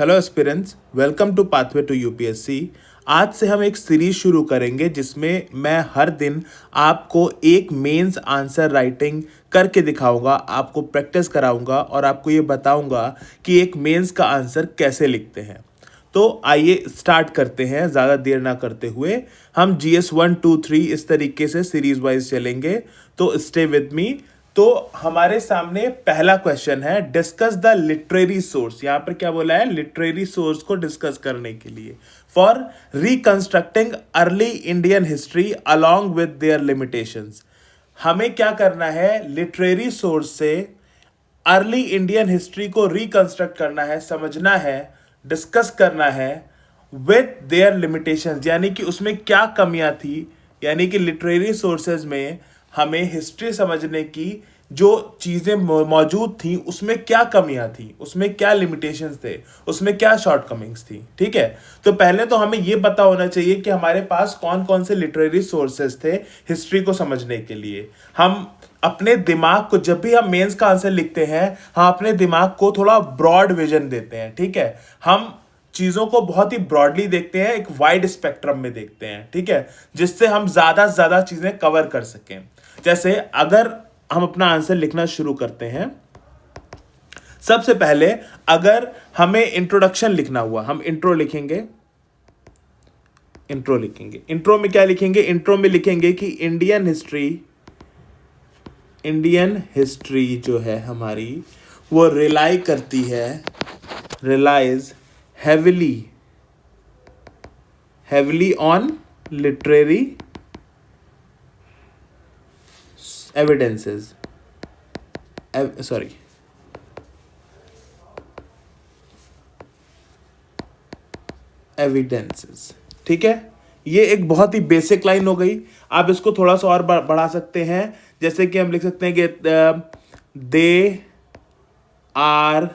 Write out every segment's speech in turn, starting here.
Hello aspirants, welcome to pathway to UPSC. आज से हम एक सीरीज शुरू करेंगे जिसमें मैं हर दिन आपको एक मेंस आंसर राइटिंग करके दिखाऊंगा, आपको प्रैक्टिस कराऊंगा और आपको ये बताऊंगा कि एक मेंस का आंसर कैसे लिखते हैं। तो आइए स्टार्ट करते हैं, ज़्यादा देर ना करते हुए। हम GS 1 2 3 इस तरीके से सीरीज वाइज चलेंगे, तो स्टे विद मी। तो हमारे सामने पहला क्वेश्चन है, डिस्कस द लिटरेरी सोर्स। यहां पर क्या बोला है? लिटरेरी सोर्स को डिस्कस करने के लिए for reconstructing early Indian history along with their limitations. हमें क्या करना है? लिटरेरी सोर्स से अर्ली इंडियन हिस्ट्री को रिकंस्ट्रक्ट करना है, समझना है, डिस्कस करना है विद देयर लिमिटेशंस, यानी कि उसमें क्या कमियां थी। यानी कि लिटरेरी सोर्सेज में हमें हिस्ट्री समझने की जो चीज़ें मौजूद थी उसमें क्या कमियां थी, उसमें क्या लिमिटेशंस थे, उसमें क्या शॉर्टकमिंग्स थी। ठीक है, तो पहले तो हमें यह पता होना चाहिए कि हमारे पास कौन कौन से लिटरेरी सोर्सेज थे हिस्ट्री को समझने के लिए। हम अपने दिमाग को, जब भी हम मेंस का आंसर लिखते हैं, हम अपने दिमाग को थोड़ा ब्रॉड विजन देते हैं। ठीक है, हम चीजों को बहुत ही ब्रॉडली देखते हैं, एक वाइड स्पेक्ट्रम में देखते हैं। ठीक है, जिससे हम ज्यादा से ज्यादा चीजें कवर कर सकें। जैसे अगर हम अपना आंसर लिखना शुरू करते हैं, सबसे पहले अगर हमें इंट्रोडक्शन लिखना हुआ, हम इंट्रो लिखेंगे। इंट्रो में क्या लिखेंगे? इंट्रो में लिखेंगे कि इंडियन हिस्ट्री जो है हमारी, वो relies heavily on literary evidences. Evidences. ठीक है, ये एक बहुत ही बेसिक लाइन हो गई। आप इसको थोड़ा सा और बढ़ा सकते हैं, जैसे कि हम लिख सकते हैं कि they are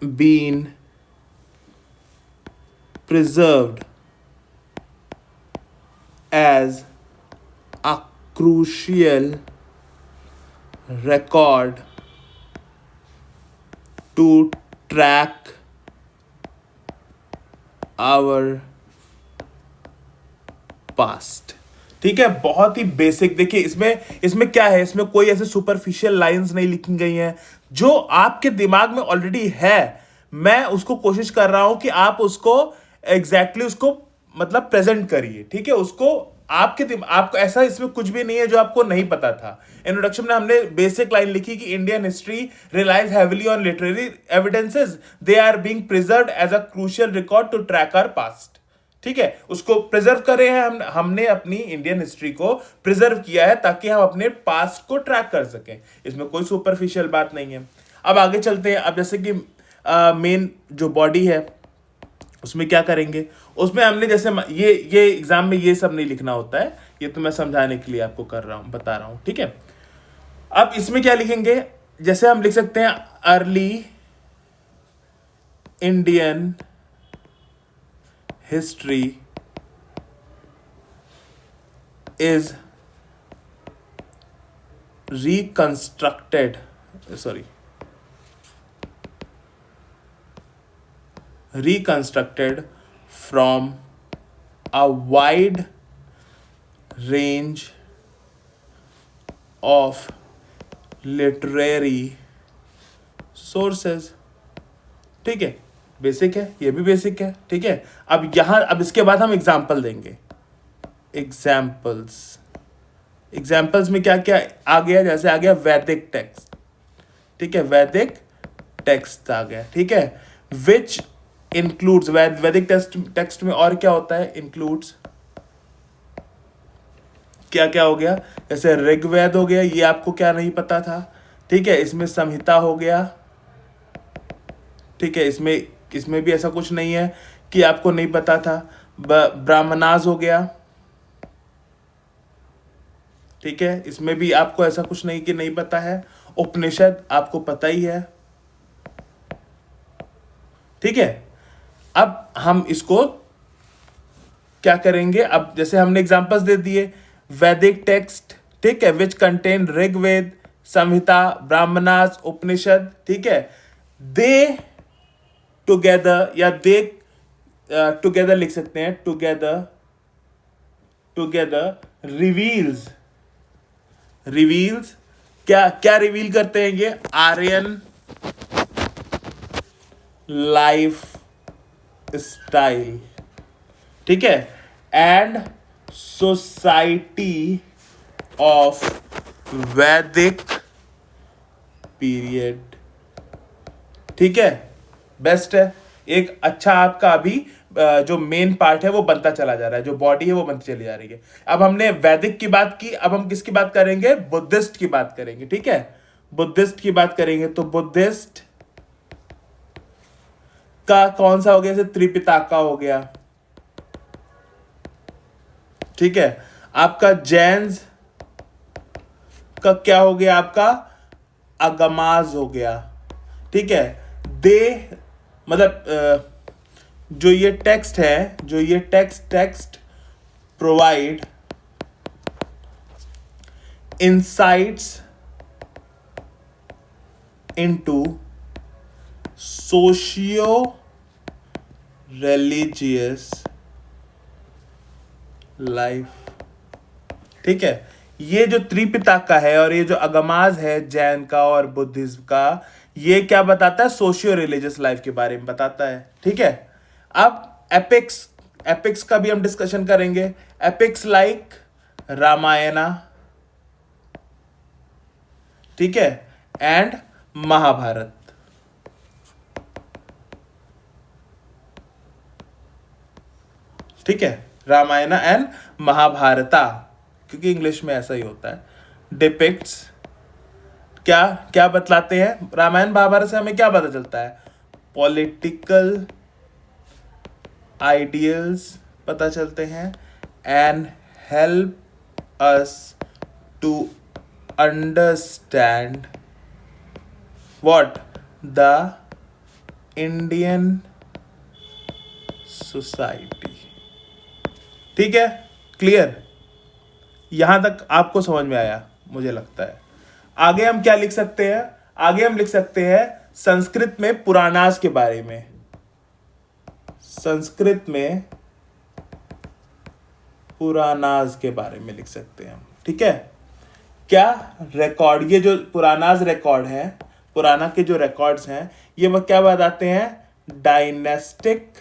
been preserved as a crucial record to track our past। ठीक है, बहुत ही बेसिक। देखिए इसमें क्या है, इसमें कोई ऐसे सुपरफिशियल लाइंस नहीं लिखी गई हैं। जो आपके दिमाग में ऑलरेडी है, मैं उसको कोशिश कर रहा हूं कि आप उसको एग्जैक्टली उसको मतलब प्रेजेंट करिए। ठीक है, उसको आपको ऐसा, इसमें कुछ भी नहीं है जो आपको नहीं पता था। इंट्रोडक्शन में हमने बेसिक लाइन लिखी कि Indian history relies heavily on literary evidences, they are being preserved as a crucial record to track our past. ठीक है, उसको प्रिजर्व करे हैं, हमने अपनी इंडियन हिस्ट्री को प्रिजर्व किया है ताकि हम अपने पास्ट को ट्रैक कर सकें। इसमें कोई सुपरफिशियल बात नहीं है। अब आगे चलते हैं। अब जैसे कि मेन जो बॉडी है उसमें क्या करेंगे, उसमें हमने जैसे ये एग्जाम में ये सब नहीं लिखना होता है, ये तो मैं समझाने के लिए आपको बता रहा हूं। ठीक है, अब इसमें क्या लिखेंगे? जैसे हम लिख सकते हैं early Indian history is reconstructed from a wide range of literary sources। ठीक है, बेसिक है, ये भी बेसिक है। ठीक है, अब इसके बाद हम एग्जाम्पल देंगे। एग्जाम्पल्स में क्या क्या आ गया? जैसे आ गया वैदिक टेक्स्ट। ठीक है, वैदिक टेक्स्ट आ गया। ठीक है, विच इंक्लूड्स, वैदिक टेक्स्ट में और क्या होता है? इंक्लूड्स क्या क्या हो गया? जैसे ऋग्वेद हो गया, ये आपको क्या नहीं पता था। ठीक है, इसमें संहिता हो गया। ठीक है, इसमें भी ऐसा कुछ नहीं है कि आपको नहीं पता था। ब्राह्मणास हो गया। ठीक है, इसमें भी आपको ऐसा कुछ नहीं कि नहीं पता है। उपनिषद आपको पता ही है। ठीक है, अब हम इसको क्या करेंगे? अब जैसे हमने एग्जांपल्स दे दिए, वैदिक टेक्स्ट, ठीक है, विच कंटेन ऋग्वेद, संहिता, ब्राह्मणास, उपनिषद, ठीक है, दे टुगेदर, या दे टुगेदर लिख सकते हैं, टुगेदर, टुगेदर रिवील्स, रिवील्स, क्या क्या रिवील करते हैं ये? आर्यन लाइफ स्टाइल, ठीक है, एंड सोसाइटी ऑफ वैदिक पीरियड, ठीक है, बेस्ट है। एक अच्छा आपका अभी जो मेन पार्ट है वो बनता चला जा रहा है, जो बॉडी है वो बनती चली जा रही है। अब हमने वैदिक की बात की, अब हम किसकी बात करेंगे? बुद्धिस्ट की बात करेंगे, ठीक है, बुद्धिस्ट की बात करेंगे। तो बुद्धिस्ट का कौन सा हो गया? जैसे त्रिपिताका हो गया, ठीक है, आपका जैन्स का क्या हो गया? आपका अगमाज हो गया, ठीक है। दे मतलब जो ये टेक्स्ट है, जो ये text provide insights into socio religious life, ठीक है। ये जो त्रिपिटका है और ये जो अगमाज है जैन का और बुद्धिज्म का, ये क्या बताता है? सोशियो रिलीजियस लाइफ के बारे में बताता है, ठीक है। अब एपिक्स, एपिक्स का भी हम डिस्कशन करेंगे। एपिक्स लाइक रामायणा, ठीक है, एंड महाभारत, ठीक है, रामायण एंड महाभारता, क्योंकि इंग्लिश में ऐसा ही होता है। डिपिक्ट्स क्या क्या बतलाते हैं? रामायण महाभारत से हमें क्या पता चलता है? पॉलिटिकल आइडियल्स पता चलते हैं, and help us to understand what the Indian society, ठीक है, क्लियर? यहां तक आपको समझ में आया मुझे लगता है। आगे हम क्या लिख सकते हैं? आगे हम लिख सकते हैं संस्कृत में पुराणास के बारे में। संस्कृत में पुराणास के बारे में लिख सकते हैं हम, ठीक है। क्या रिकॉर्ड, ये जो पुराणास रिकॉर्ड है, पुराना के जो रिकॉर्ड्स हैं, ये वो क्या बताते हैं? डायनेस्टिक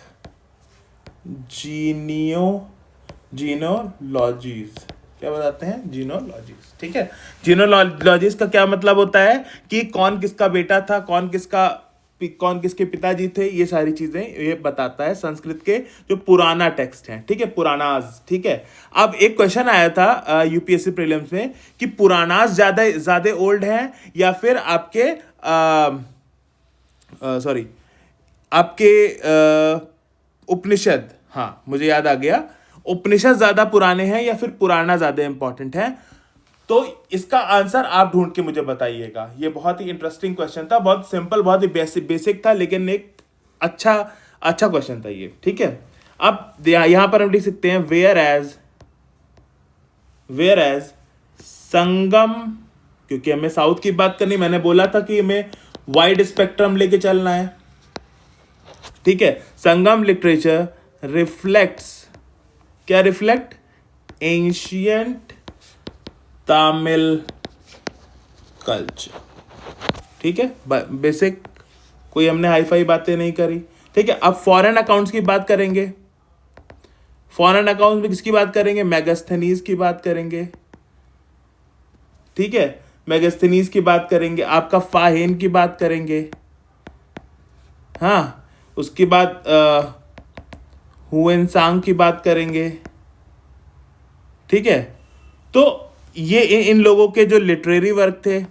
जीनोलॉजीज, क्या बताते हैं? जीनोलॉजीज, ठीक है। जीनोलॉजीज का क्या मतलब होता है कि कौन किसका बेटा था, कौन किसके पिताजी थे, ये सारी चीजें ये बताता है संस्कृत के जो पुराना टेक्स्ट है, ठीक है, पुराणास, ठीक है। अब एक क्वेश्चन आया था यूपीएससी प्रीलिम्स में कि पुराणास ज्यादा ओल्ड है या फिर आपके सॉरी आपके उपनिषद, हाँ मुझे याद आ गया, उपनिषद ज्यादा पुराने हैं या फिर पुराना ज्यादा इंपॉर्टेंट है? तो इसका आंसर आप ढूंढ के मुझे बताइएगा। ये बहुत ही इंटरेस्टिंग क्वेश्चन था, बहुत सिंपल, बहुत ही बेसिक था, लेकिन एक अच्छा क्वेश्चन था ये, ठीक है। अब यहां पर हम लिख सकते हैं वेयर एज संगम, क्योंकि हमें साउथ की बात करनी, मैंने बोला था कि हमें वाइड स्पेक्ट्रम लेके चलना है, ठीक है। संगम लिटरेचर रिफ्लेक्ट्स, क्या रिफ्लेक्ट? एंशियंट तमिल कल्चर, ठीक है, बेसिक, कोई हमने हाई फाई बातें नहीं करी, ठीक है। अब फॉरेन अकाउंट्स की बात करेंगे। फॉरेन अकाउंट्स में किसकी बात करेंगे? मेगास्थनीज की बात करेंगे, ठीक है, मेगास्थनीज की बात करेंगे, आपका फाहेन की बात करेंगे, हाँ, उसके बाद हुएनसांग की बात करेंगे, ठीक है। तो ये इन लोगों के जो लिटरेरी वर्क थे,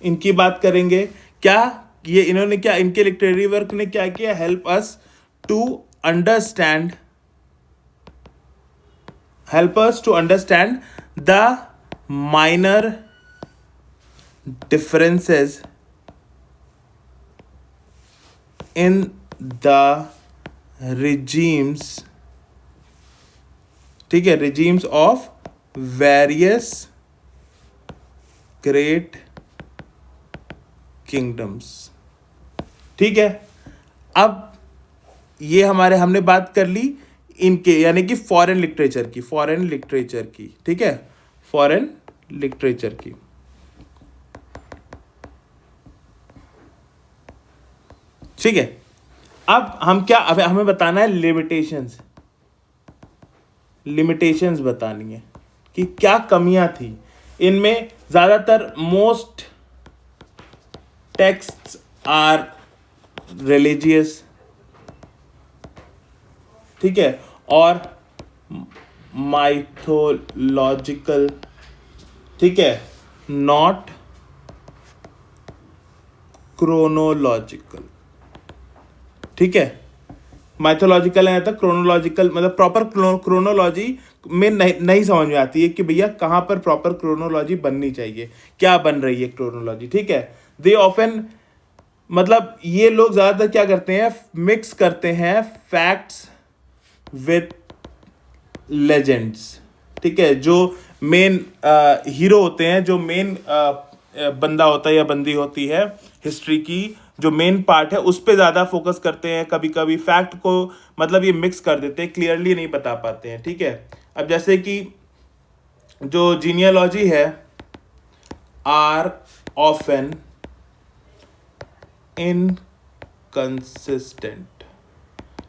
इनकी बात करेंगे। क्या ये इन्होंने क्या, इनके लिटरेरी वर्क ने क्या किया? Help us to understand the minor differences in the regimes, ठीक है, regimes of various great kingdoms. ठीक है, अब ये हमने बात कर ली इनके यानी कि फॉरेन लिटरेचर की, ठीक है, फॉरेन लिटरेचर की। ठीक है, अब अब हमें बताना है लिमिटेशंस बतानी है कि क्या कमियां थी इनमें। ज्यादातर मोस्ट टेक्स्ट्स आर रिलीजियस, ठीक है, और माइथोलॉजिकल, ठीक है, नॉट क्रोनोलॉजिकल। ठीक है, माइथोलॉजिकल है तो क्रोनोलॉजिकल, मतलब प्रॉपर क्रोनोलॉजी में नहीं समझ में आती है कि भैया कहाँ पर प्रॉपर क्रोनोलॉजी बननी चाहिए, क्या बन रही है क्रोनोलॉजी। ठीक है, दे ऑफन, मतलब ये लोग ज्यादातर क्या करते हैं, मिक्स करते हैं फैक्ट्स विथ लेजेंड्स। ठीक है, जो मेन हीरो होते हैं, जो मेन बंदा होता है या बंदी होती है हिस्ट्री की, जो मेन पार्ट है उस पे ज़्यादा फोकस करते हैं। कभी कभी फैक्ट को मतलब ये मिक्स कर देते हैं, क्लियरली नहीं बता पाते हैं। ठीक है, अब जैसे कि जो जीनियोलॉजी है, आर ऑफन इनकंसिस्टेंट।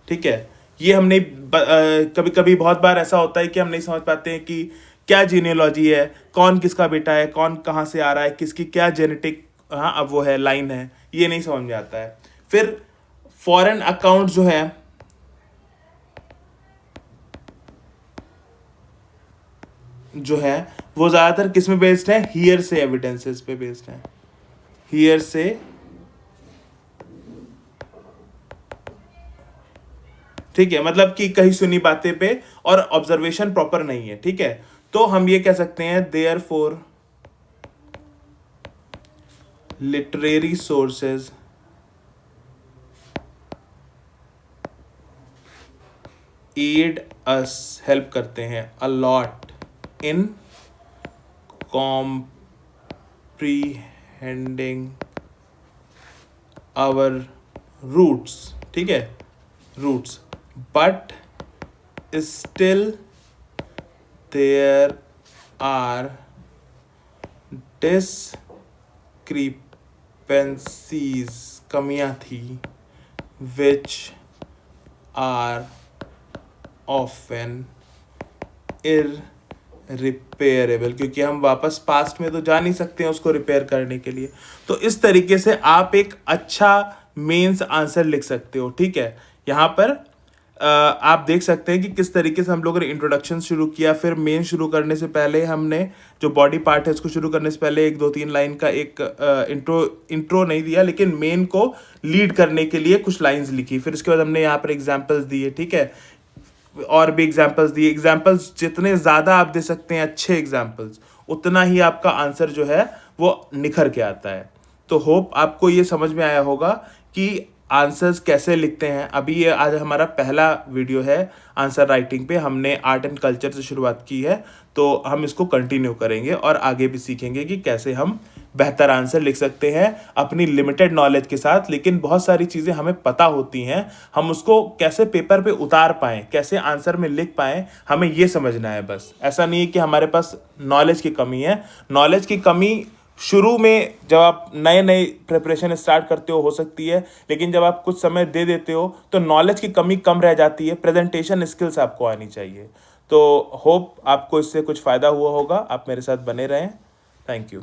ठीक है, ये हमने कभी कभी बहुत बार ऐसा होता है कि हम नहीं समझ पाते हैं कि क्या जीनियोलॉजी है, कौन किसका बेटा है, कौन कहाँ से आ रहा है, किसकी क्या जेनेटिक अब वो है लाइन है, ये नहीं समझ में आता है। फिर फॉरेन अकाउंट जो है वो ज़्यादातर किस में बेस्ड है, हियर से एविडेंसेस पे बेस्ड है, हियर से। ठीक है, मतलब कि कहीं सुनी बातें पे और ऑब्जर्वेशन प्रॉपर नहीं है। ठीक है, तो हम ये कह सकते हैं therefore literary sources aid us, help करते हैं a lot in comprehending our roots. ठीक है, roots, but still there are discrepancies, कमियां थी, विच आर ऑफन इररिपेयरेबल, क्योंकि हम वापस पास्ट में तो जा नहीं सकते हैं उसको रिपेयर करने के लिए। तो इस तरीके से आप एक अच्छा मेंस आंसर लिख सकते हो। ठीक है, यहाँ पर आप देख सकते हैं कि किस तरीके से हम लोगों ने इंट्रोडक्शन शुरू किया, फिर मेन शुरू करने से पहले हमने जो बॉडी पार्ट है उसको शुरू करने से पहले 1-2-3 लाइन का एक इंट्रो नहीं दिया, लेकिन मेन को लीड करने के लिए कुछ लाइंस लिखी। फिर उसके बाद हमने यहाँ पर एग्जाम्पल्स दिए। ठीक है, और भी एग्जाम्पल्स दिए। एग्जाम्पल्स जितने ज़्यादा आप दे सकते हैं अच्छे एग्जाम्पल्स, उतना ही आपका आंसर जो है वो निखर के आता है। तो होप आपको ये समझ में आया होगा कि आंसर्स कैसे लिखते हैं। अभी ये आज हमारा पहला वीडियो है आंसर राइटिंग पे, हमने आर्ट एंड कल्चर से शुरुआत की है, तो हम इसको कंटिन्यू करेंगे और आगे भी सीखेंगे कि कैसे हम बेहतर आंसर लिख सकते हैं अपनी लिमिटेड नॉलेज के साथ। लेकिन बहुत सारी चीज़ें हमें पता होती हैं, हम उसको कैसे पेपर पे उतार पाएँ, कैसे आंसर में लिख पाएँ, हमें ये समझना है बस। ऐसा नहीं है कि हमारे पास नॉलेज की कमी है। नॉलेज की कमी शुरू में जब आप नए नए प्रिपरेशन स्टार्ट करते हो सकती है, लेकिन जब आप कुछ समय दे देते हो तो नॉलेज की कमी कम रह जाती है। प्रेजेंटेशन स्किल्स आपको आनी चाहिए। तो होप आपको इससे कुछ फ़ायदा हुआ होगा। आप मेरे साथ बने रहें। Thank you.